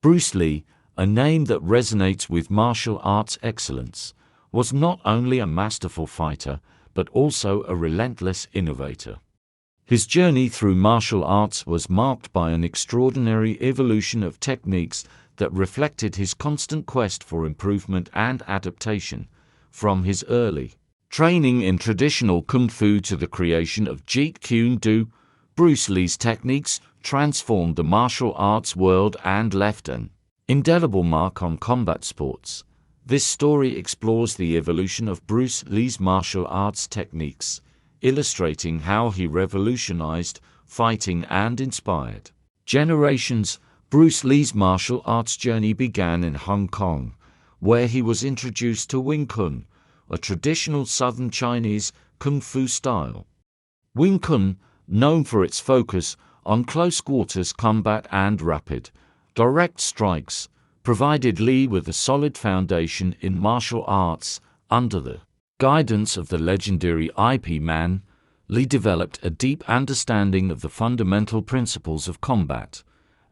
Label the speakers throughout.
Speaker 1: Bruce Lee, a name that resonates with martial arts excellence, was not only a masterful fighter, but also a relentless innovator. His journey through martial arts was marked by an extraordinary evolution of techniques that reflected his constant quest for improvement and adaptation. From his early training in traditional kung fu to the creation of Jeet Kune Do, Bruce Lee's techniques transformed the martial arts world and left an indelible mark on combat sports. This story explores the evolution of Bruce Lee's martial arts techniques, illustrating how he revolutionized fighting and inspired generations. Bruce Lee's martial arts journey began in Hong Kong, where he was introduced to Wing Chun, a traditional southern Chinese kung fu style. Wing Chun, known for its focus on close-quarters combat and rapid, direct strikes, provided Lee with a solid foundation in martial arts. Under the guidance of the legendary Ip Man, Lee developed a deep understanding of the fundamental principles of combat,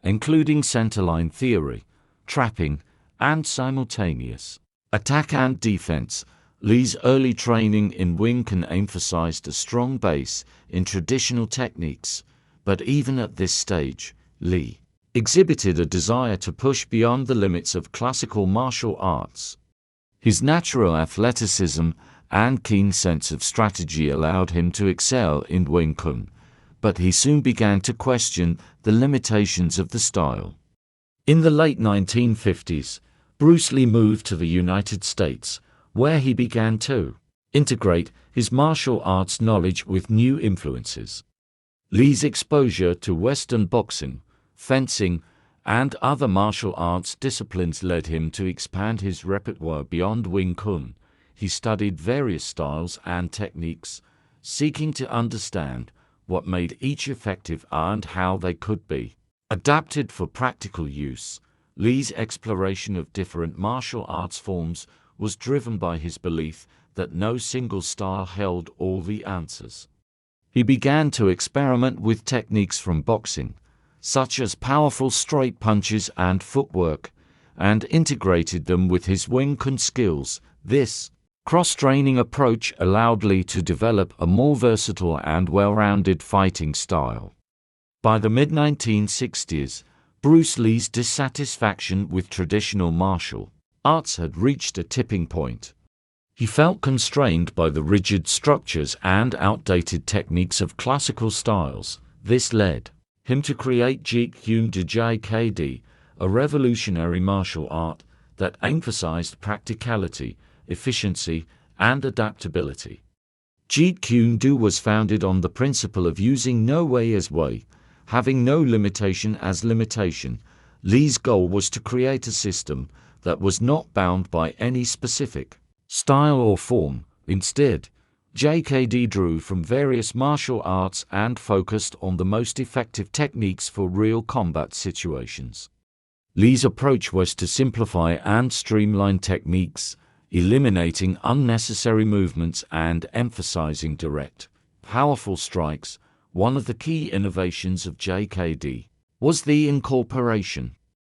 Speaker 1: including centerline theory, trapping, and simultaneous attack and defense. Lee's early training in Wing Chun emphasized a strong base in traditional techniques, but even at this stage, Lee exhibited a desire to push beyond the limits of classical martial arts. His natural athleticism and keen sense of strategy allowed him to excel in Wing Chun, but he soon began to question the limitations of the style. In the late 1950s, Bruce Lee moved to the United States, where he began to integrate his martial arts knowledge with new influences. Lee's exposure to Western boxing, fencing, and other martial arts disciplines led him to expand his repertoire beyond Wing Chun. He studied various styles and techniques, seeking to understand what made each effective and how they could be adapted for practical use. Lee's exploration of different martial arts forms was driven by his belief that no single style held all the answers. He began to experiment with techniques from boxing, such as powerful straight punches and footwork, and integrated them with his Wing Chun skills. This cross-training approach allowed Lee to develop a more versatile and well-rounded fighting style. By the mid-1960s, Bruce Lee's dissatisfaction with traditional martial arts had reached a tipping point. He felt constrained by the rigid structures and outdated techniques of classical styles. This led him to create Jeet Kune Do (JKD), a revolutionary martial art that emphasized practicality, efficiency, and adaptability. Jeet Kune Do was founded on the principle of using no way as way, having no limitation as limitation. Lee's goal was to create a system that was not bound by any specific style or form. Instead, JKD drew from various martial arts and focused on the most effective techniques for real combat situations. Lee's approach was to simplify and streamline techniques, eliminating unnecessary movements and emphasizing direct, powerful strikes. One of the key innovations of JKD was the incorporation